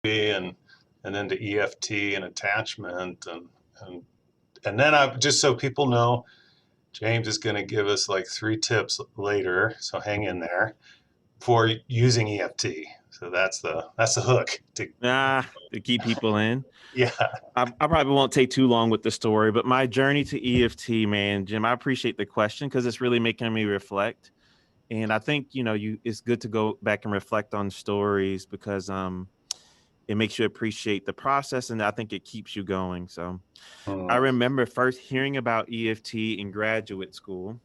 and then to EFT and attachment and and then I just so people know, James is going to give us like 3 tips later, so hang in there for using EFT. So that's the hook to To keep people in. yeah. I probably won't take too long with the story, but my journey to EFT, man, Jim, I appreciate the question because it's really making me reflect. And I think, it's good to go back and reflect on stories because it makes you appreciate the process and I think it keeps you going. So I Mm, remember first hearing about EFT in graduate school,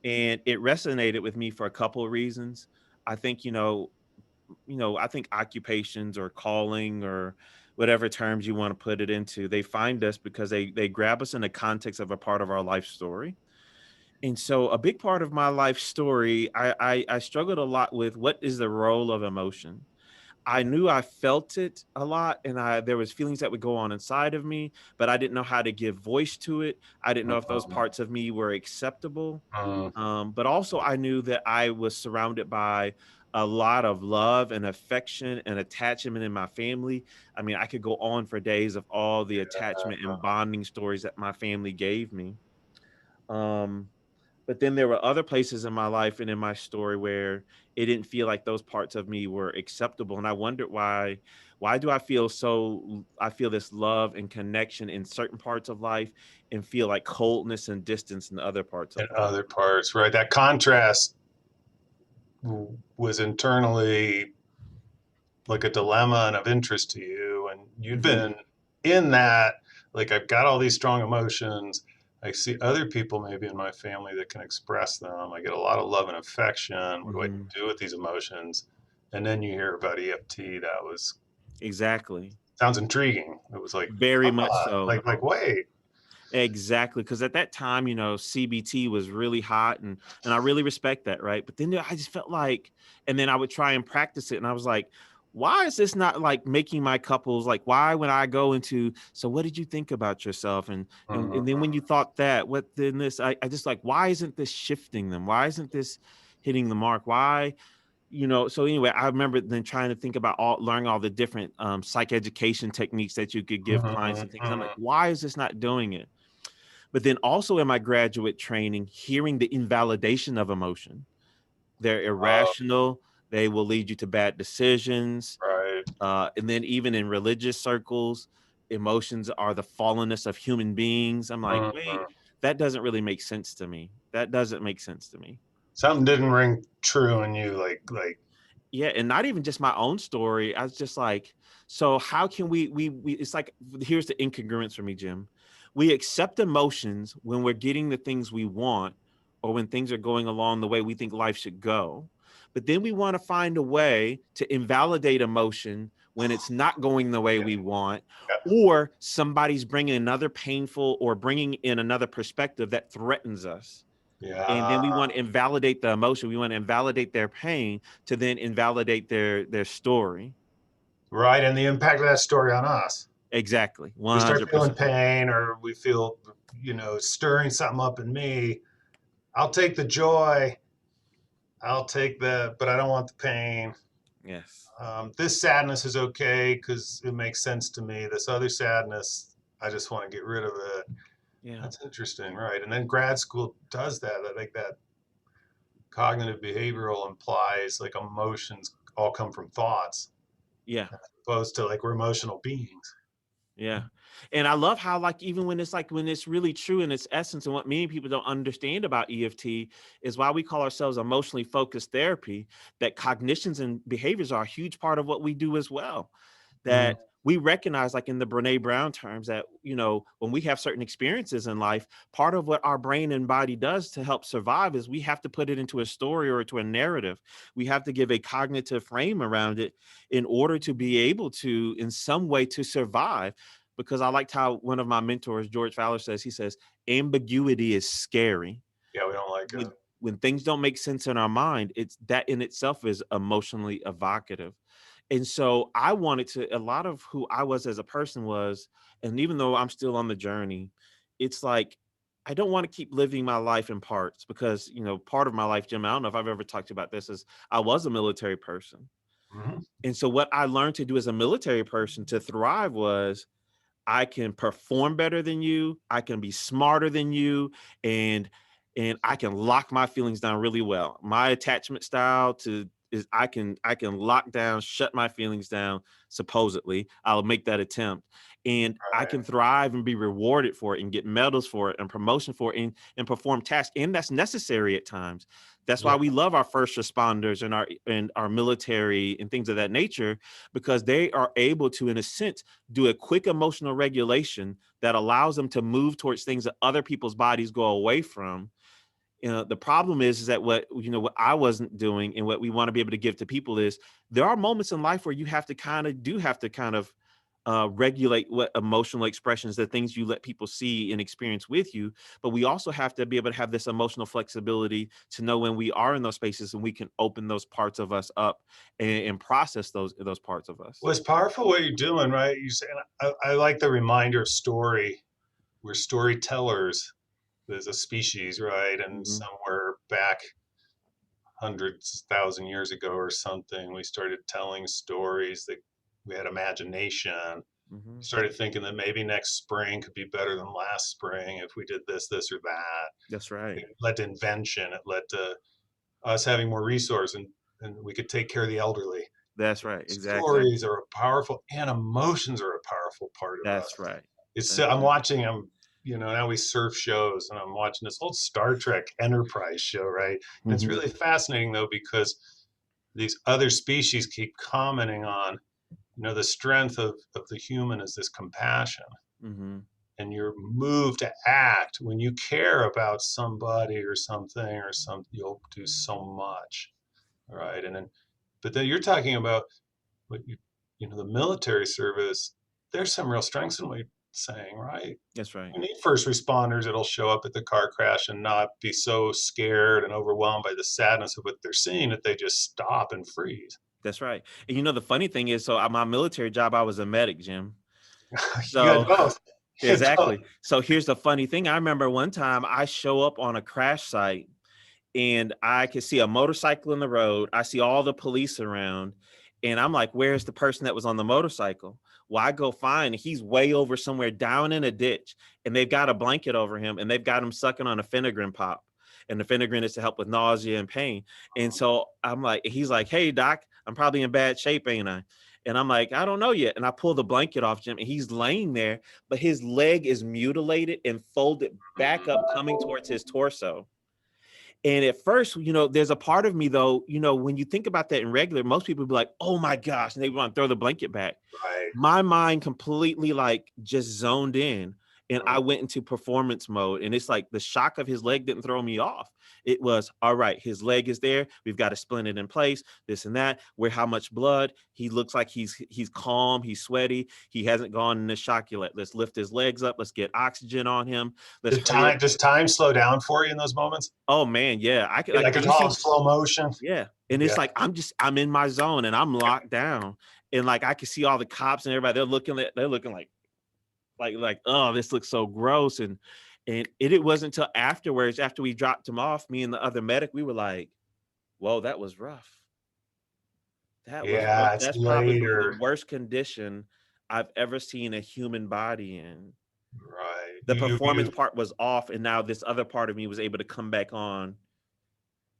and it resonated with me for a couple of reasons. I think, I think occupations or calling or whatever terms you want to put it into, they find us because they grab us in the context of a part of our life story. And so a big part of my life story, I struggled a lot with what is the role of emotion. I knew I felt it a lot and there was feelings that would go on inside of me, but I didn't know how to give voice to it. I didn't know if those mm, parts of me were acceptable. mm. But also I knew that I was surrounded by a lot of love and affection and attachment in my family. I mean, I could go on for days of all the attachment and bonding stories that my family gave me. Um, but then there were other places in my life and in my story where it didn't feel like those parts of me were acceptable. And I wondered why do I feel this love and connection in certain parts of life and feel like coldness and distance in other parts of In life. other parts, right? That contrast was internally like a dilemma and of interest to you, and you'd Mhm. been in that. Like, I've got all these strong emotions. I see other people maybe in my family that can express them. I get a lot of love and affection. What do I Mhm. do with these emotions? And then you hear about EFT. That was Exactly. sounds intriguing. It was like, Very much so. like wait. Exactly. Because at that time, CBT was really hot and I really respect that, right? But then I just felt like, and then I would try and practice it, and I was like, why is this not like making my couples like why when I go into so what did you think about yourself? And then when you thought that, what then this I just like, why isn't this shifting them? Why isn't this hitting the mark? Why? So anyway, I remember then trying to think about learning all the different psych education techniques that you could give clients and things. I'm like, why is this not doing it? But then also in my graduate training, hearing the invalidation of emotion. They're irrational. They will lead you to bad decisions. Right. And then even in religious circles, emotions are the fallenness of human beings. I'm like, wait, Mhm. that doesn't really make sense to me. That doesn't make sense to me. Something didn't ring true in you, like Yeah, and not even just my own story. I was just like, so how can we it's like here's the incongruence for me, Jim. We accept emotions when we're getting the things we want or when things are going along the way we think life should go. But then we want to find a way to invalidate emotion when it's not going the way we want, or somebody's bringing another painful or bringing in another perspective that threatens us, and yeah, then we want to invalidate the emotion, we want to invalidate their pain to then invalidate their story. right. And the impact of that story on us. Exactly, We start feeling 100%. pain, or we feel, stirring something up in me. I'll take the joy. I'll take the, but I don't want the pain. Yes. This sadness is okay because it makes sense to me. This other sadness, I just want to get rid of it. Yeah. That's interesting, right? And then grad school does that. I think that cognitive behavioral implies like emotions all come from thoughts, Yeah. as opposed to like we're emotional beings. Yeah. And I love how, like, even when it's really true in its essence, and what many people don't understand about EFT is why we call ourselves emotionally focused therapy, that cognitions and behaviors are a huge part of what we do as well. Mm, That we recognize, like in the Brene Brown terms, that, when we have certain experiences in life, part of what our brain and body does to help survive is we have to put it into a story or to a narrative. We have to give a cognitive frame around it in order to be able to, in some way, to survive. Because I liked how one of my mentors, George Fowler, says, he says, ambiguity is scary. yeah, we don't like it. When things don't make sense in our mind, it's that in itself is emotionally evocative. And so I wanted to, a lot of who I was as a person was, and even though I'm still on the journey, it's like, I don't want to keep living my life in parts because, part of my life, Jim, I don't know if I've ever talked about this, is I was a military person. Mhm. And so what I learned to do as a military person to thrive was I can perform better than you, I can be smarter than you, and I can lock my feelings down really well. My attachment style to is I can lock down, shut my feelings down, supposedly. I'll make that attempt. And I Right. can thrive and be rewarded for it and get medals for it and promotion for it and perform tasks. And that's necessary at times. That's why Yeah. we love our first responders and our military and things of that nature, because they are able to, in a sense, do a quick emotional regulation that allows them to move towards things that other people's bodies go away from. The problem is that what I wasn't doing and what we want to be able to give to people is there are moments in life where you have to kind of regulate what emotional expressions, the things you let people see and experience with you. But we also have to be able to have this emotional flexibility to know when we are in those spaces and we can open those parts of us up and process those parts of us. Well, it's powerful what you're doing, right? You say, and I like the reminder of story. We're storytellers as a species, right? And Hmm. somewhere back hundreds, thousand years ago or something, we started telling stories that we had imagination. Hmm. Started thinking that maybe next spring could be better than last spring if we did this, or that. That's right. It led to invention. It led to us having more resource, and we could take care of the elderly. That's right. Exactly. Stories are a powerful, and emotions are a powerful part of us. That's right. It's That's I'm right. watching now we surf shows, and I'm watching this old Star Trek Enterprise show, right? And it's Mhm, really fascinating though, because these other species keep commenting on, the strength of the human is this compassion, mhm, and you're moved to act when you care about somebody or something or some you'll do so much, right? And then, but then you're talking about what the military service. There's some real strengths in what you're saying, right? that's right. You need first responders that'll show up at the car crash and not be so scared and overwhelmed by the sadness of what they're seeing that they just stop and freeze. That's right. And the funny thing is, so at my military job, I was a medic, Jim. You had So both. You had both. exactly. So here's the funny thing. I remember one time I show up on a crash site and I can see a motorcycle in the road. I see all the police around, and I'm like, "Where's the person that was on the motorcycle?" Well, I go find he's way over somewhere down in a ditch, and they've got a blanket over him, and they've got him sucking on a Phenergan pop, and the Phenergan is to help with nausea and pain. And so I'm like, he's like, "Hey, doc, I'm probably in bad shape, ain't I?" And I'm like, "I don't know yet." And I pull the blanket off Jim, and he's laying there, but his leg is mutilated and folded back up, coming towards his torso. And at first, there's a part of me though, when you think about that in regular, most people be like, "Oh my gosh," and they want to throw the blanket back. Right. My mind completely like just zoned in and I Right. went into performance mode. And it's like the shock of his leg didn't throw me off. It was all right, his leg is there. We've got to splint it in place, this and that. Where how much blood? He looks like he's calm, he's sweaty, he hasn't gone into shock yet. Let's lift his legs up, let's get oxygen on him. Let's hurry up. Does time slow down for you in those moments? Oh man, yeah. I could Yeah, like like it's you all in see. slow motion. Yeah, and Yeah. it's like I'm in my zone and I'm locked down, and like I can see all the cops and everybody. They're looking like oh, this looks so gross, and it wasn't until afterwards, after we dropped him off, me and the other medic, we were like, whoa, that was rough. That was rough. Yeah, it's That's probably the later. worst condition I've ever seen a human body in. Right. The You performance part was off, and now this other part of me was able to come back on.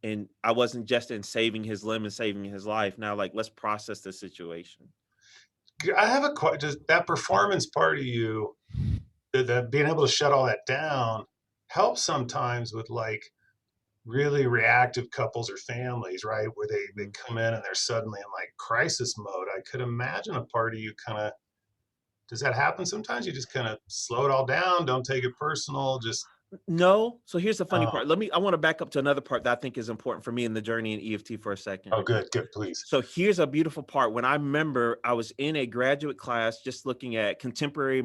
And I wasn't just in saving his limb and saving his life. Now, like, let's process the situation. I have a question. Does that performance part of you, that being able to shut all that down, helps sometimes with like really reactive couples or families, right? Where they Mhm. come in and they're suddenly in like crisis mode. I could imagine a part of you kind of, does that happen sometimes? You just kind of slow it all down, don't take it personal, just No. So here's the funny oh, part. I want to back up to another part that I think is important for me in the journey in EFT for a second. oh good, please. So here's a beautiful part. When I remember I was in a graduate class just looking at contemporary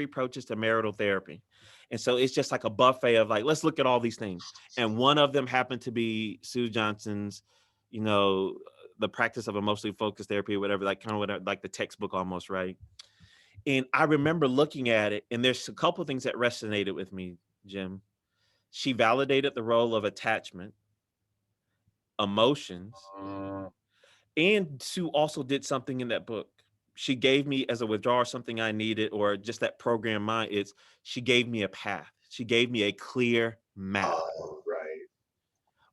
approaches to marital therapy. And so it's just like a buffet of like, let's look at all these things. And one of them happened to be Sue Johnson's, you know, the practice of emotionally focused therapy, or whatever, like kind of whatever, like the textbook almost, right? And I remember looking at it, and there's a couple of things that resonated with me, Jim. She validated the role of attachment, emotions, Mm, And Sue also did something in that book. She gave me as a withdrawal something I needed, or just that program mind. It's she gave me a path. She gave me a clear map. Oh, right.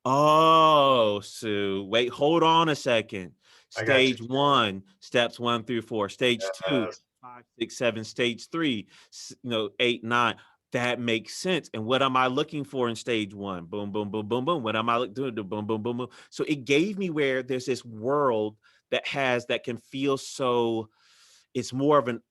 Oh, Sue, wait, hold on a second. I got you. Stage one, steps 1 through 4. Stage two, Yes. 5, 6, 7. Stage three, 8, 9. That makes sense. And what am I looking for in stage one? Boom, boom, boom, boom, boom. What am I doing? Boom, boom, boom, boom. So it gave me where there's this world that can feel so. It's more of an,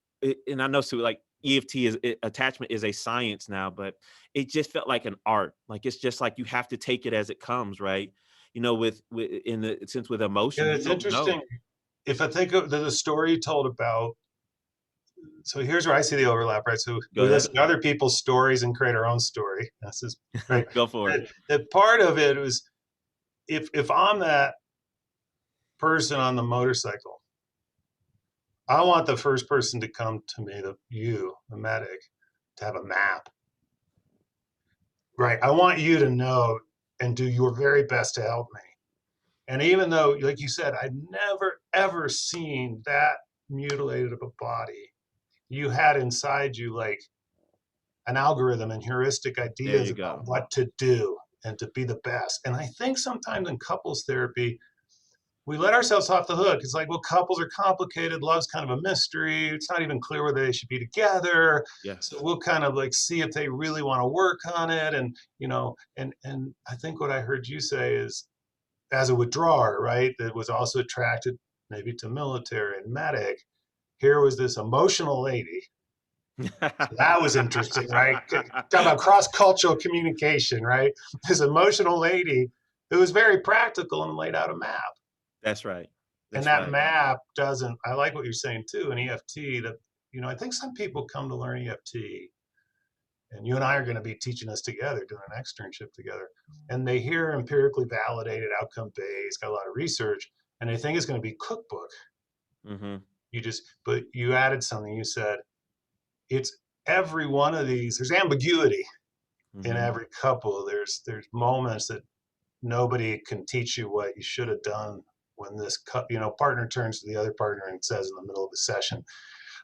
and I know, so like EFT attachment is a science now, but it just felt like an art. Like it's just like you have to take it as it comes, right? With in the sense with Yeah, emotion, you it's don't know. interesting. If I think of the story you told about, so here's where I see the overlap, right? So Go we ahead. listen to other people's stories and create our own story. This is right. Go for it. The part of it was, if I'm that person on the motorcycle, I want the first person to come to me, the medic, to have a map. Right. I want you to know and do your very best to help me. And even though, like you said, I'd never ever seen that mutilated of a body, you had inside you like an algorithm and heuristic There ideas you about go. what to do and to be the best. And I think sometimes in couples therapy, we let ourselves off the hook. It's like, well, couples are complicated. Love's kind of a mystery. It's not even clear whether they should be together. So Yes. we'll kind of like see if they really want to work on it. And, and I think what I heard you say is, as a withdrawer, right, that was also attracted maybe to military and medic, here was this emotional lady. So that was interesting, right? Talk about cross-cultural communication, right? This emotional lady who was very practical and laid out a map. That's right. And That's that right. map doesn't, I like what you're saying too, in EFT, that, I think some people come to learn EFT, and you and I are going to be teaching us together, doing an externship together. And they hear empirically validated, outcome based, got a lot of research, and they think it's going to be cookbook. Hmm. But you added something. You said it's every one of these. There's ambiguity in Hmm. every couple. There's moments that nobody can teach you what you should have done when this partner turns to the other partner and says in the middle of the session,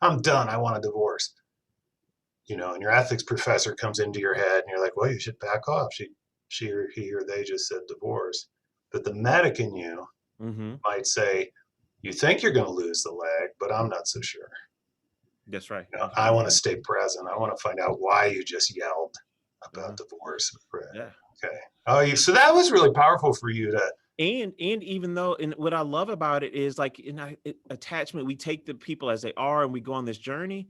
"I'm done. I want a divorce." And your ethics professor comes into your head and you're like, well, you should back off. She or he or they just said divorce. But the medic in you Hmm. might say, you think you're going to lose the leg, but I'm not so sure. That's right. I want to stay present. I want to find out why you just yelled Uh-huh. about divorce. Yeah. Okay. So that was really powerful for you to. And even though, and what I love about it is like attachment, we take the people as they are and we go on this journey,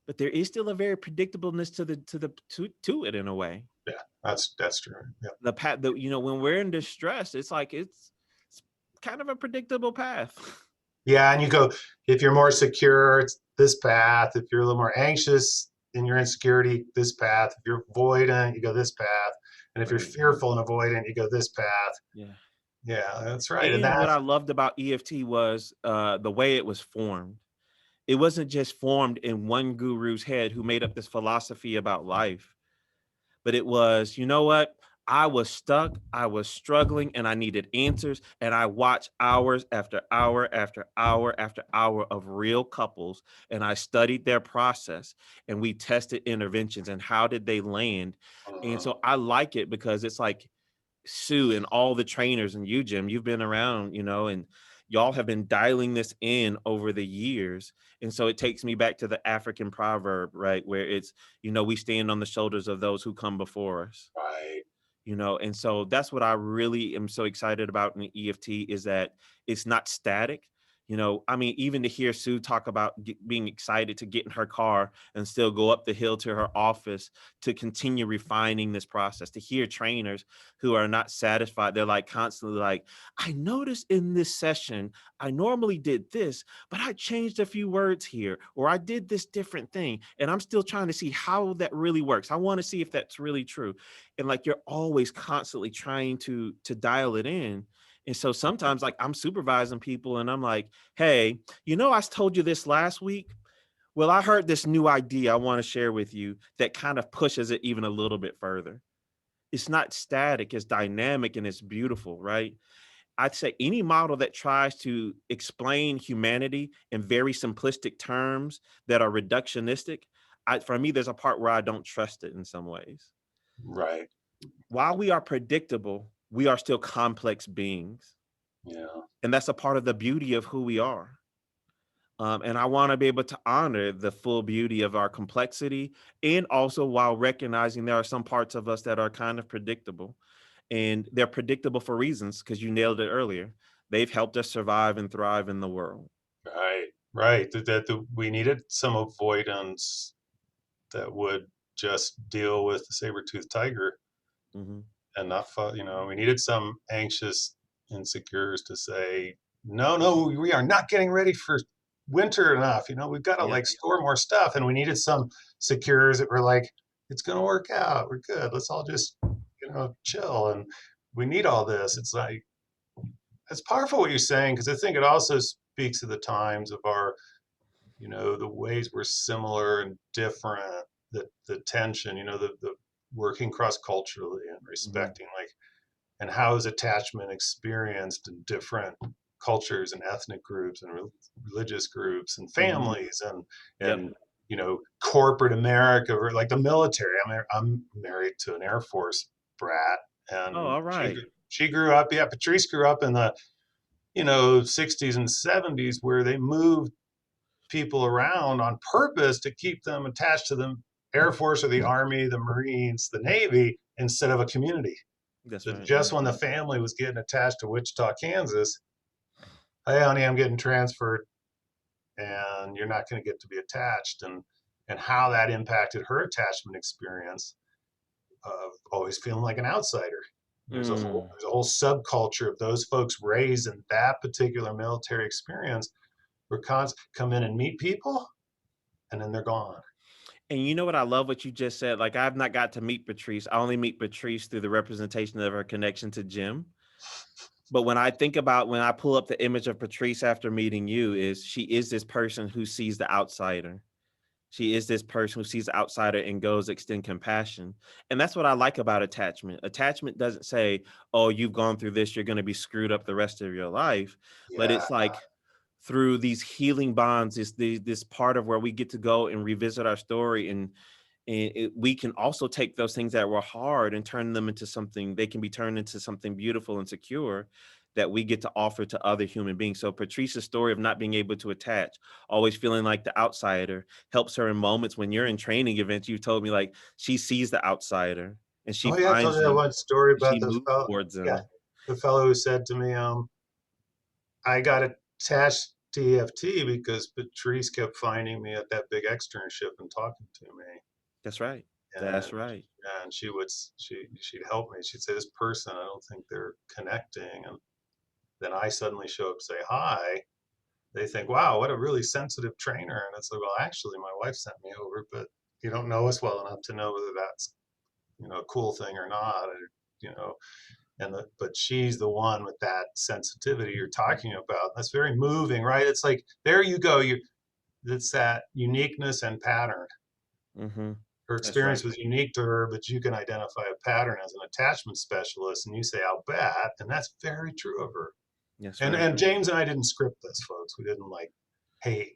but there is still a very predictableness to it in a way. Yeah, that's true. Yeah. The path that, when we're in distress, it's like it's kind of a predictable path. Yeah, and you go, if you're more secure, it's this path. If you're a little more anxious in your insecurity, this path. If you're avoidant, you go this path. And if you're Right. fearful and avoidant, you go this path. Yeah. Yeah, that's right. And And what that's I loved about EFT was the way it was formed. It wasn't just formed in one guru's head who made up this philosophy about life, but it was, you know what? I was stuck, I was struggling, and I needed answers. And I watched hours after hour after hour after hour of real couples, and I studied their process, and we tested interventions and how did they land. And uh, so I like it because it's like Sue and all the trainers and you, Jim, you've been around, and y'all have been dialing this in over the years. And so it takes me back to the African proverb, right? Where it's, we stand on the shoulders of those who come before us. right. And so that's what I really am so excited about in the EFT is that it's not static. I mean, even to hear Sue talk about being excited to get in her car and still go up the hill to her office to continue refining this process, to hear trainers who are not satisfied. They're like constantly like, I noticed in this session, I normally did this, but I changed a few words here, or I did this different thing. And I'm still trying to see how that really works. I want to see if that's really true. And like you're always constantly trying to dial it in. And so sometimes like I'm supervising people and I'm like, hey, I told you this last week. Well, I heard this new idea I want to share with you that kind of pushes it even a little bit further. It's not static, it's dynamic and it's beautiful, right? I'd say any model that tries to explain humanity in very simplistic terms that are reductionistic, for me, there's a part where I don't trust it in some ways. Right. While we are predictable, we are still complex beings. Yeah. And that's a part of the beauty of who we are. And I want to be able to honor the full beauty of our complexity, and also while recognizing there are some parts of us that are kind of predictable. And they're predictable for reasons, because you nailed it earlier. They've helped us survive and thrive in the world. Right. Right. We needed some avoidance that would just deal with the saber-toothed tiger Hmm. and not, we needed some anxious insecures to say, no, no, we are not getting ready for winter enough. We've got to Yeah. like store more stuff. And we needed some secures that were like, it's going to work out. We're good. Let's all just, chill. And we need all this. It's like, it's powerful what you're saying, because I think it also speaks to the times of our, the ways we're similar and different, the tension, the working cross culturally and Hmm. respecting, like, and how is attachment experienced in different cultures and ethnic groups and religious groups and Hmm. families Yep. and corporate America, or like the military. I'm married to an Air Force brat, Oh, and all right. she grew up. Yeah, Patrice grew up in the 60s and 70s, where they moved people around on purpose to keep them attached to the Air Force or the Army, the Marines, the Navy, instead of a community. That's So right. just when the family was getting attached to Wichita, Kansas, hey, honey, I'm getting transferred, and you're not going to get to be attached, and how that impacted her attachment experience of always feeling like an outsider. Mm. There's a whole subculture of those folks raised in that particular military experience, where cons come in and meet people, and then they're gone. And you know what? I love what you just said. Like, I've not got to meet Patrice. I only meet Patrice through the representation of her connection to Jim. But when I think about, when I pull up the image of Patrice after meeting you, is she is this person who sees the outsider. She is this person who sees the outsider and goes extend compassion. And that's what I like about attachment. Attachment doesn't say, oh, you've gone through this, you're going to be screwed up the rest of your life. But Yeah. it's like, through these healing bonds, is this part of where we get to go and revisit our story, and we can also take those things that were hard and turn them into something. They can be turned into something beautiful and secure that we get to offer to other human beings. So Patrice's story of not being able to attach, always feeling like the outsider, helps her in moments when you're in training events. You told me, like, she sees the outsider and she Oh yeah, I told finds you that them one story and she about moves towards yeah, them. the fellow who said to me, I got attached to EFT because Patrice kept finding me at that big externship and talking to me. That's right. And That's right. and she'd help me. She'd say, this person, I don't think they're connecting. And then I suddenly show up, say hi. They think, wow, what a really sensitive trainer. And it's like, well, actually, my wife sent me over, but you don't know us well enough to know whether that's a cool thing or not. Or, you know, but she's the one with that sensitivity you're talking about. That's very moving, right? It's like, there you go. It's that uniqueness and pattern. Hmm. Her That's right. experience was unique to her, but you can identify a pattern as an attachment specialist, and you say, I'll bet. And that's very true of her. That's And right. and James and I didn't script this, folks. We didn't like, hey,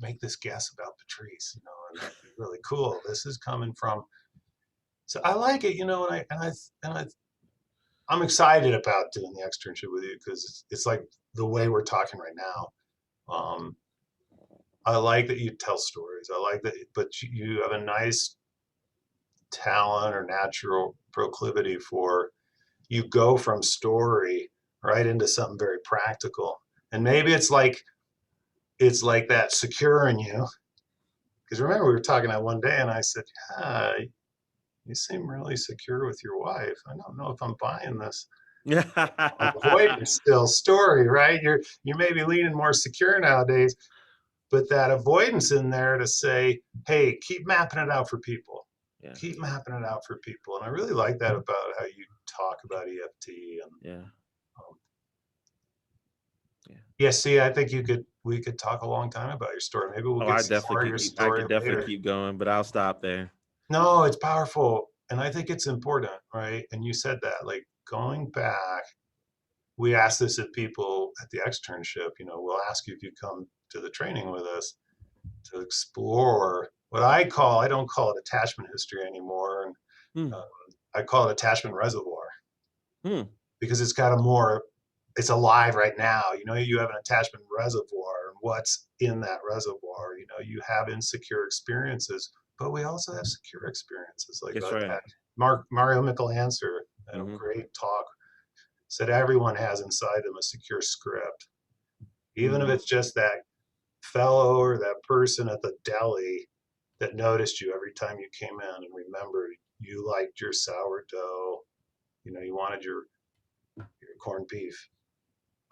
make this guess about Patrice, and that'd be really cool. This is coming from. So I like it, and I'm excited about doing the externship with you, because it's like the way we're talking right now. Um, I like that you tell stories. I like that, but you have a nice talent or natural proclivity for, you go from story right into something very practical. And maybe it's like that secure in you. Because remember, we were talking that one day, and I said, yeah, you seem really secure with your wife. I don't know if I'm buying this avoidance still story, right? You may be leaning more secure nowadays, but that avoidance in there to say, hey, keep mapping it out for people. Yeah. Keep mapping it out for people. And I really like that about how you talk about EFT. And Yeah. um, Yeah. yeah, see, I think we could talk a long time about your story. Maybe we'll Oh, get I some more of definitely your could. I story could definitely later. keep going, but I'll stop there. No, it's powerful. And I think it's important, right? And you said that, like, going back, we ask this at people at the externship, we'll ask you if you come to the training with us to explore what I don't call it attachment history anymore. And Hmm. um, I call it attachment reservoir Hmm. because it's alive right now. You have an attachment reservoir, and what's in that reservoir? You have insecure experiences, but we also have secure experiences. Like That's right. that. Mario Michelancer had a Hmm. great talk, said everyone has inside them a secure script, even if Hmm. it's just that fellow or that person at the deli that noticed you every time you came in and remembered you liked your sourdough. You wanted your corned beef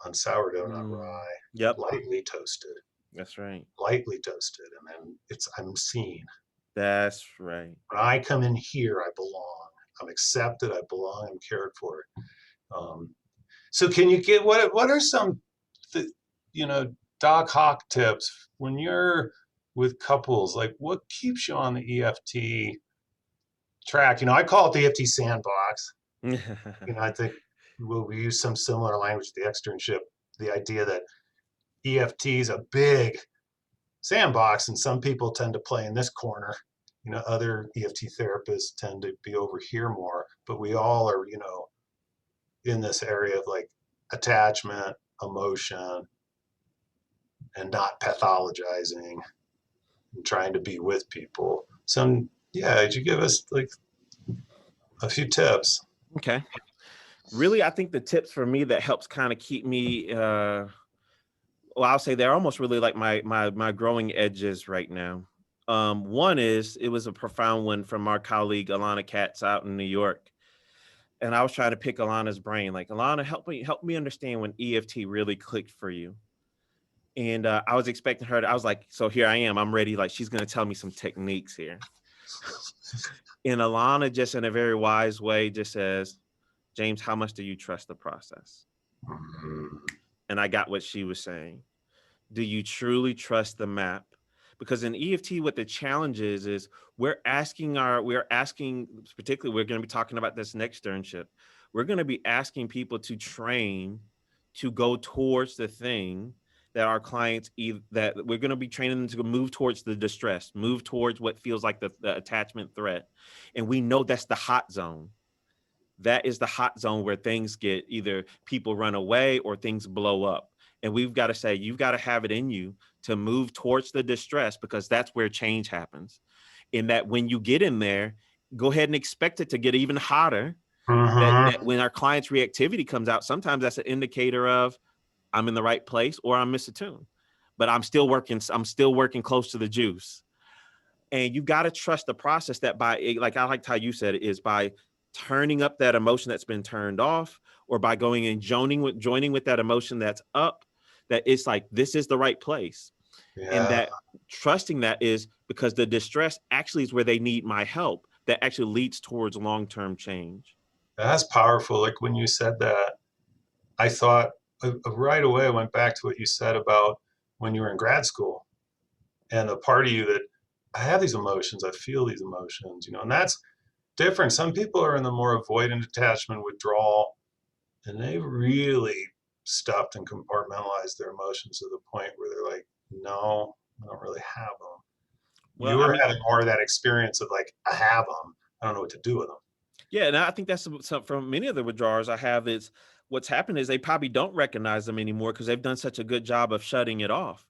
on sourdough, not Mm. rye, Yep. lightly toasted, That's right. lightly toasted, and then I'm seen. That's right. When I come in here, I belong. I'm accepted. I belong. I'm cared for. Um, so, can you get what are some, th- Doc Hawk tips when you're with couples? Like, what keeps you on the EFT track? I call it the EFT sandbox. I think we use some similar language to the externship. The idea that EFT is a big sandbox, and some people tend to play in this corner. Other EFT therapists tend to be over here more, but we all are, in this area of like attachment, emotion, and not pathologizing and trying to be with people. Yeah, could you give us like a few tips? Okay. Really, I think the tips for me that helps kind of keep me well, I'll say they're almost really like my growing edges right now. One is it was a profound one from our colleague Alana Katz out in New York. And I was trying to pick Alana's brain. Like, Alana, help me understand when EFT really clicked for you. And I was expecting her I was like, so here I am. I'm ready. Like, she's gonna tell me some techniques here. And Alana, just in a very wise way, just says, James, how much do you trust the process? And I got what she was saying. Do you truly trust the map? Because in EFT, what the challenge is we're asking, particularly, we're going to be talking about this next externship. We're going to be asking people to train to go towards the thing that our clients that we're going to be training them to move towards the distress, move towards what feels like the attachment threat. And we know that's the hot zone. That is the hot zone where things get either people run away or things blow up. And we've got to say, you've got to have it in you to move towards the distress, because that's where change happens. In that when you get in there, go ahead and expect it to get even hotter. That Mm-hmm. when our client's reactivity comes out, sometimes that's an indicator of I'm in the right place or I'm misattuned. But I'm still working close to the juice. And you've got to trust the process that by, like I liked how you said it, is by turning up that emotion that's been turned off, or by going and joining with that emotion that's up, that it's like, this is the right place. And Yeah, that trusting that is because the distress actually is where they need my help, that actually leads towards long-term change. that's powerful. Like when you said that, I thought right away, I went back to what you said about when you were in grad school and the part of you that I have these emotions, I feel these emotions, and that's different. Some people are in the more avoidant attachment withdrawal, and they really stuffed and compartmentalized their emotions to the point where they're like, no, I don't really have them. Well, You I were mean, having more of that experience of like, I have them. I don't know what to do with them. yeah, and I think that's from many of the withdrawers I have is what's happened is they probably don't recognize them anymore because they've done such a good job of shutting it off.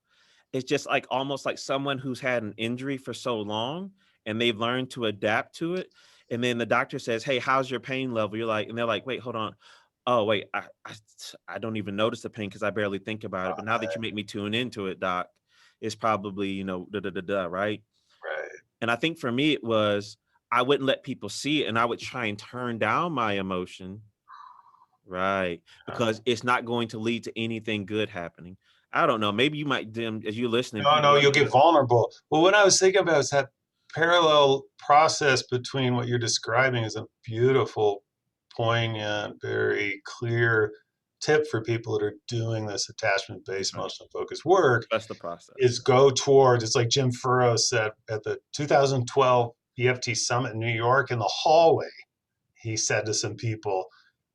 It's just like almost like someone who's had an injury for so long and they've learned to adapt to it. And then the doctor says, "Hey, how's your pain level?" You're like, and they're like, "Wait, hold on. Oh, wait, I don't even notice the pain because I barely think about it. But now that you make me tune into it, doc, it's probably, da da da da, right?" Right. And I think for me, it was I wouldn't let people see it, and I would try and turn down my emotion, right? Yeah. Because it's not going to lead to anything good happening. I don't know. Maybe you might, Dim, as you're listening, No, people no, might you'll be get like, vulnerable. Well, what I was thinking about is that parallel process between what you're describing is a beautiful, poignant, very clear tip for people that are doing this attachment-based, right, emotional-focused work trust the process. is go towards, it's like Jim Furrow said at the 2012 EFT Summit in New York in the hallway. He said to some people,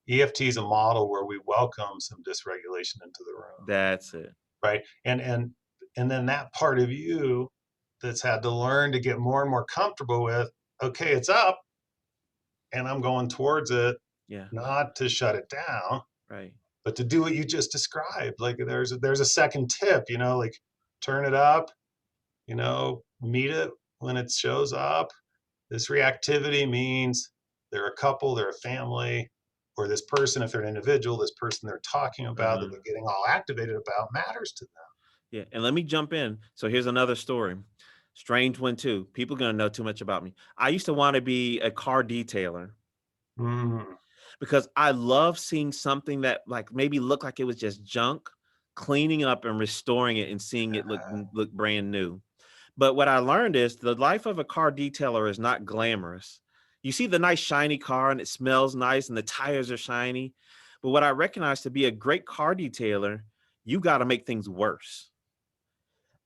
EFT is a model where we welcome some dysregulation into the room, That's it. right? And then that part of you that's had to learn to get more and more comfortable with, okay, it's up and I'm going towards it, Yeah. not to shut it down, Right. but to do what you just described. Like there's a second tip, like turn it up, meet it when it shows up. This reactivity means they're a couple, they're a family, or this person, if they're an individual, this person they're talking about that Uh-huh. they're getting all activated about matters to Yeah. And let me jump in. So here's another story. Strange one too. People gonna know too much about me. I used to want to be a car detailer them. because I love seeing something that like maybe looked like it was just junk, cleaning up and restoring it and seeing it look brand new. But what I learned is the life of a car detailer is not glamorous. You see the nice shiny car and it smells nice and the tires are shiny. But what I recognize to be a great car detailer, you got to make things worse.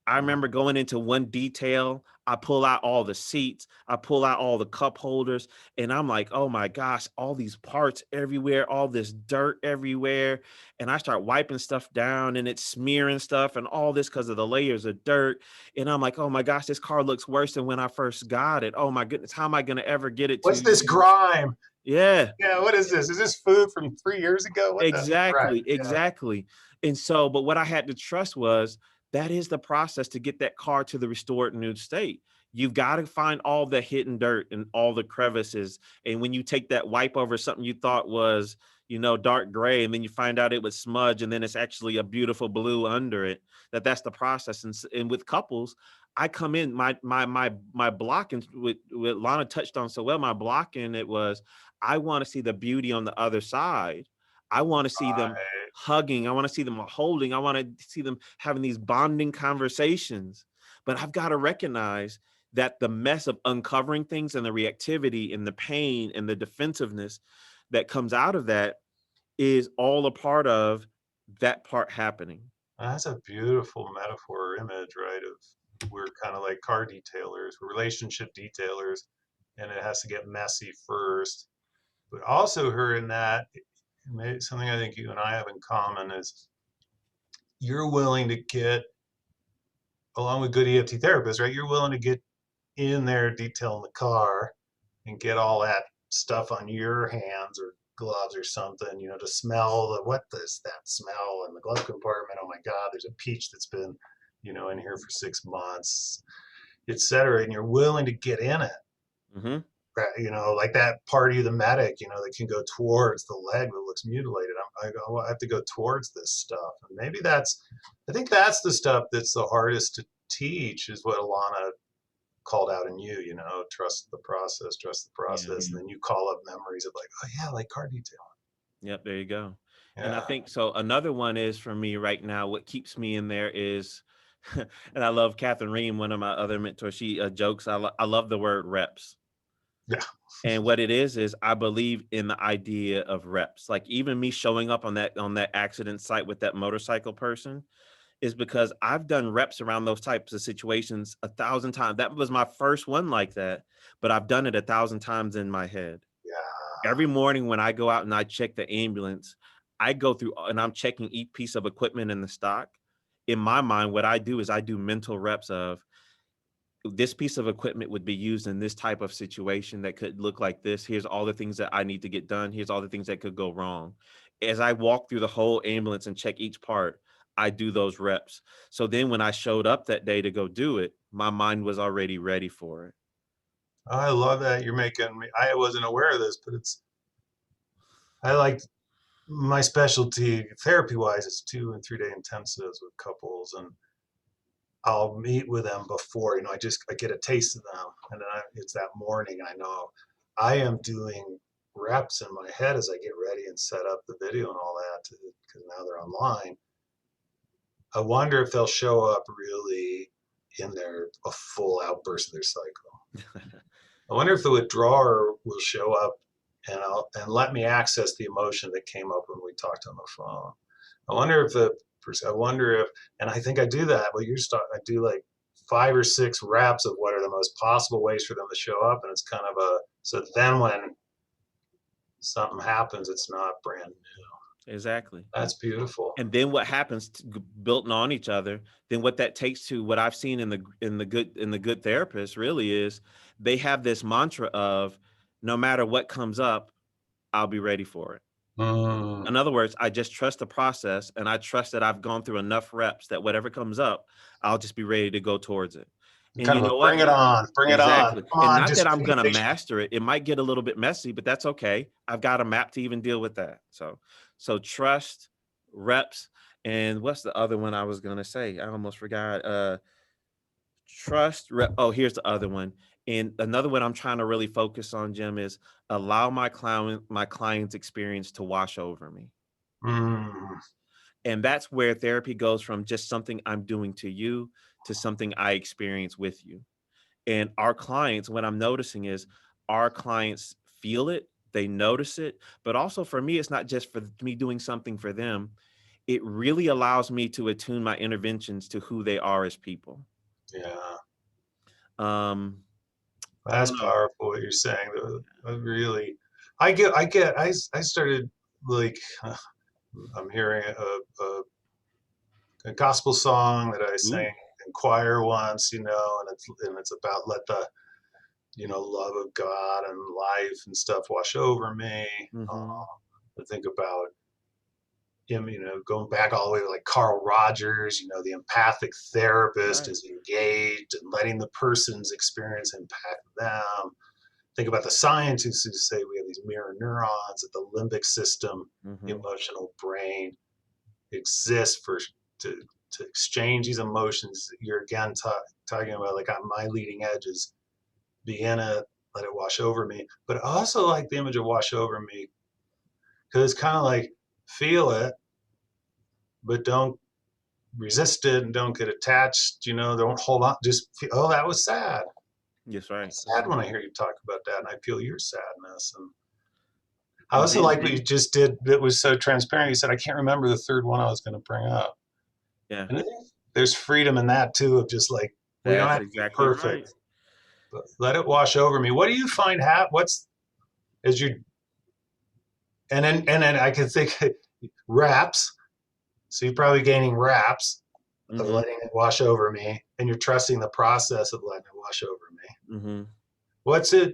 I remember going into one detail. I pull out all the seats, I pull out all the cup holders, and I'm like, oh my gosh, all these parts everywhere, all this dirt everywhere. And I start wiping stuff down and it's smearing stuff and all this because of the layers of dirt. And I'm like, oh my gosh, this car looks worse than when I first got it. Oh my goodness, how am I going to ever get it to What's this you? grime? Yeah. Yeah, what is this? Is this food from 3 years ago? What the right? Exactly, Yeah. exactly. And so, but what I had to trust was that is the process to get that car to the restored new state. You've got to find all the hidden dirt and all the crevices. And when you take that wipe over something you thought was, dark gray, and then you find out it was smudge, and then it's actually a beautiful blue under it. That's the process. And with couples, I come in my blocking with Lana touched on so well. My blocking it was I want to see the beauty on the other side. I want to see them Right. hugging. I want to see them holding. I want to see them having these bonding conversations. But I've got to recognize that the mess of uncovering things and the reactivity and the pain and the defensiveness that comes out of that is all a part of that part happening. That's a beautiful metaphor or image, right? Of we're kind of like car detailers, we're relationship detailers, and it has to get messy first. But also, her in that, something I think you and I have in common is you're willing to get, along with good EFT therapists, right? You're willing to get in there detailing the car and get all that stuff on your hands or gloves or something, to smell what is that smell in the glove compartment? Oh my God, there's a peach that's been, in here for 6 months, etc. And you're willing to get in it, Hmm. right? Like that part of you, the medic, that can go towards the leg that looks mutilated. I go, well, I have to go towards this stuff. And maybe I think that's the stuff that's the hardest to teach is what Alana called out in you, trust the Yeah. process. And then you call up memories of like, oh yeah, like car detailing. Yep. There you go. And I Yeah. think so. Another one is for me right now, what keeps me in there is, and I love Catherine Ream, one of my other mentors. She jokes, I love the word reps. Yeah. And what it is I believe in the idea of reps. Like even me showing up on that accident site with that motorcycle person is because I've done reps around those types of situations 1,000 times. That was my first one like that, but I've done it 1,000 times in my head. Yeah. Every morning when I go out and I check the ambulance, I go through and I'm checking each piece of equipment in the stock. In my mind, what I do is I do mental reps of this piece of equipment would be used in this type of situation that could look like this. Here's all the things that I need to get done. Here's all the things that could go wrong. As I walk through the whole ambulance and check each part, I do those reps. So then when I showed up that day to go do it, my mind was already ready for it. I love that you're making me. I wasn't aware of this, but I like my specialty therapy wise is 2 and 3 day intensives with couples, and I'll meet with them before, I get a taste of them, and then it's that morning. I know I am doing reps in my head as I get ready and set up the video and all that because now they're online. I wonder if they'll show up really in a full outburst of their cycle. I wonder if the withdrawer will show up and let me access the emotion that came up when we talked on the phone. I wonder if I wonder if, and I think I do that. Well, I do like 5 or 6 reps of what are the most possible ways for them to show up, and it's kind of so then when something happens, it's not brand new. Exactly. That's beautiful. And then what happens building on each other, then what that takes to what I've seen in the good therapist really is they have this mantra of no matter what comes up, I'll be ready for it. Mm, In other words, I just trust the process and I trust that I've gone through enough reps that whatever comes up, I'll just be ready to go towards it. And kind you of a know what? bring it on, bring it on. Exactly. Come And on, not that just I'm bring gonna it. master it. It might get a little bit messy, but that's okay. I've got a map to even deal with that. So trust, reps, and what's the other one I was gonna say? I almost forgot. Trust, rep. Oh, here's the other one. And another one I'm trying to really focus on, Jim, is allow my client's experience to wash over me. Mm, And that's where therapy goes from just something I'm doing to you to something I experience with you. And our clients, what I'm noticing is our clients feel it, they notice it, but also for me, it's not just for me doing something for them. It really allows me to attune my interventions to who they are as people. yeah, Um, I that's don't know. powerful what you're saying. Really, I started like, I'm hearing a gospel song that I Ooh. sang in choir once, and it's about let the love of God and life and stuff wash over me. Mm-hmm. I think about him, going back all the way to like Carl Rogers, the empathic therapist Right. is engaged and letting the person's experience impact them. Think about the scientists who say we have these mirror neurons, that the limbic system, the Mm-hmm. emotional brain exists to to exchange these emotions. You're again talking about like on my leading edges, be in it, let it wash over me. But I also like the image of wash over me because it's kind of like feel it, but don't resist it and don't get attached. Don't hold on. Just feel, oh, that was sad. Yes, right. It's sad when I hear you talk about that, and I feel your sadness. And I And also then, like what you just did. That was so transparent. You said I can't remember the third one I was going to bring up, yeah, and I think there's freedom in that too. Of just like we don't that's have to be exactly right. perfect, but let it wash over me. What do you find? What's as you and then I can think reps. So you're probably gaining reps of Mm-hmm. letting it wash over me, and you're trusting the process of letting it wash over me. Mm-hmm. What's it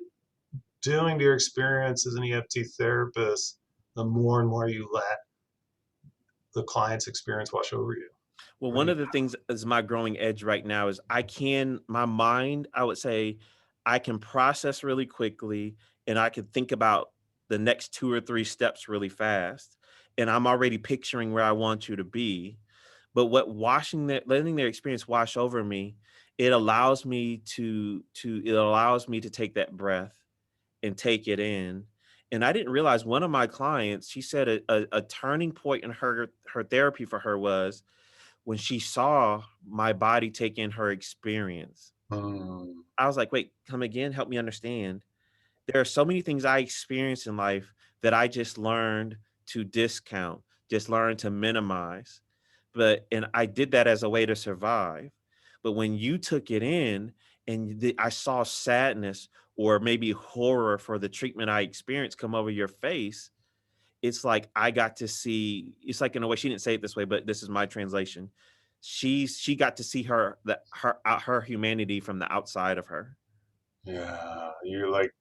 doing to your experience as an EFT therapist the more and more you let the client's experience wash over you? Well, What do one you of the things is my growing edge right now is my mind, I would say I can process really quickly and I can think about the next two or three steps really fast. And I'm already picturing where I want you to be. But letting their experience wash over me, it allows me to take that breath and take it in. And I didn't realize one of my clients, she said a turning point in her therapy for her was when she saw my body take in her experience. mm, I was like, wait, come again, help me understand. There are so many things I experience in life that I just learned to discount, just learned to minimize. And I did that as a way to survive. But when you took it in and I saw sadness or maybe horror for the treatment I experienced come over your face, it's like I got to see, it's like in a way, she didn't say it this way, but this is my translation. She got to see her humanity from the outside of her. yeah, you're like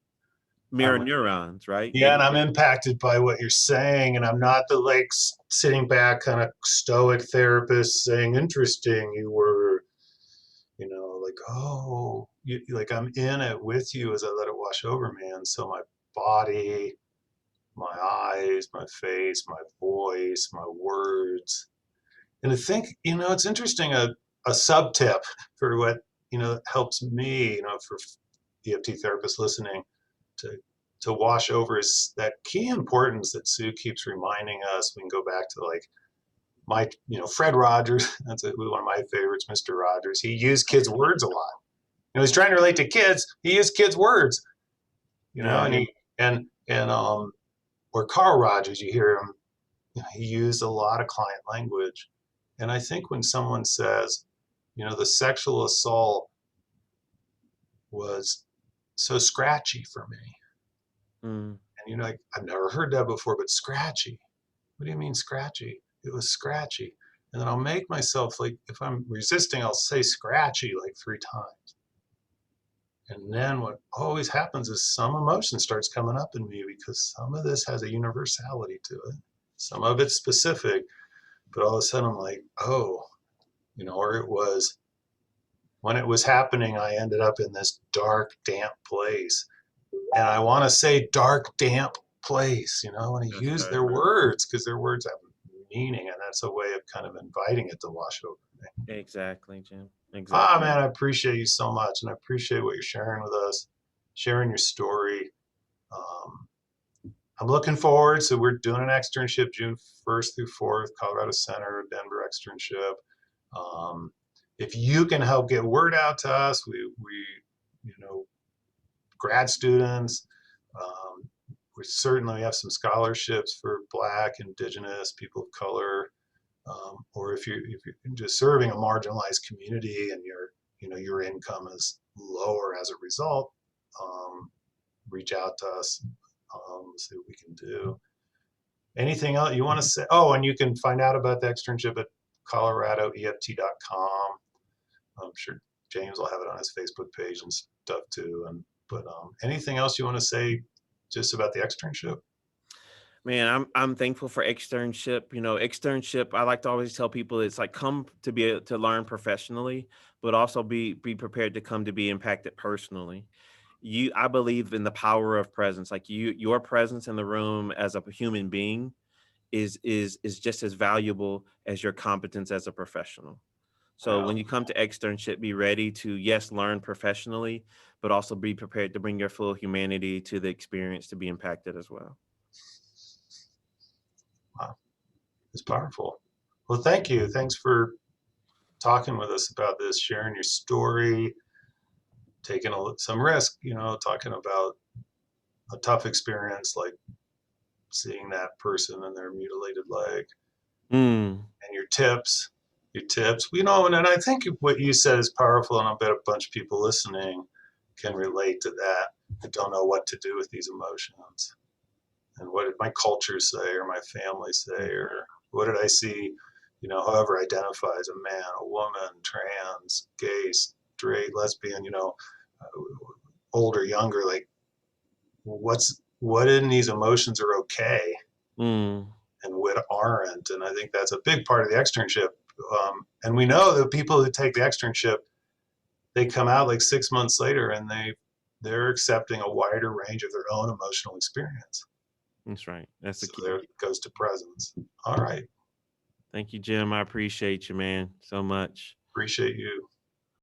Mirror I'm. neurons, right? Yeah, and I'm impacted by what you're saying, and I'm not the like sitting back kind of stoic therapist saying, "Interesting, you were." Like, oh, like I'm in it with you as I let it wash over me. And so my body, my eyes, my face, my voice, my words. And I think, it's interesting, a sub tip for what, helps me, for EFT therapists listening to wash over is that key importance that Sue keeps reminding us. We can go back to like Fred Rogers. That's one of my favorites, Mr. Rogers. He used kids' words a lot. He's trying to relate to kids. He used kids' words, and Yeah. or Carl Rogers, you hear him, he used a lot of client language. And I think when someone says, the sexual assault was so scratchy for me, Mm. And you're like, I've never heard that before, but scratchy. What do you mean scratchy? It was scratchy. And then I'll make myself, like, if I'm resisting, I'll say scratchy like 3 times. And then what always happens is some emotion starts coming up in me because some of this has a universality to it. Some of it's specific, but all of a sudden I'm like, oh, or it was when it was happening, I ended up in this dark, damp place. And I want to say dark, damp place, I want to That's use right. their words because their words have meaning. And that's a way of kind of inviting it to wash over me. Exactly, Jim. Ah, Exactly. man, I appreciate you so much. And I appreciate what you're sharing with us, sharing your story. Um, I'm looking forward. So we're doing an externship June 1st through 4th, Colorado Center, Denver externship. Um, if you can help get word out to us, we grad students, we certainly have some scholarships for Black, Indigenous, people of color, or if you're just serving a marginalized community and your income is lower as a result, um, reach out to us, see what we can do. Anything else you want to say? Oh, and you can find out about the externship at coloradoeft.com. I'm sure James will have it on his Facebook page and stuff too. But anything else you want to say just about the externship? Man, I'm thankful for externship. Externship, I like to always tell people it's like come to be to learn professionally, but also be prepared to come to be impacted personally. I believe in the power of presence. Like your presence in the room as a human being is just as valuable as your competence as a professional. So Wow, when you come to externship, be ready to, yes, learn professionally, but also be prepared to bring your full humanity to the experience to be impacted as well. wow, it's powerful. Well, thank you. Thanks for talking with us about this, sharing your story, taking some risk, talking about a tough experience like seeing that person and their mutilated leg, Mm, and your tips, and I think what you said is powerful, and I bet a bunch of people listening can relate to that. I don't know what to do with these emotions. And what did my culture say or my family say, or what did I see, whoever identifies a man, a woman, trans, gay, straight, lesbian, older, younger, like what in these emotions are okay mm, and what aren't. And I think that's a big part of the externship. And we know that people who take the externship, they come out like 6 months later and they're accepting a wider range of their own emotional experience. that's right. That's the So key. there it goes to presence. All right. Thank you, Jim. I appreciate you, man, so much. Appreciate you.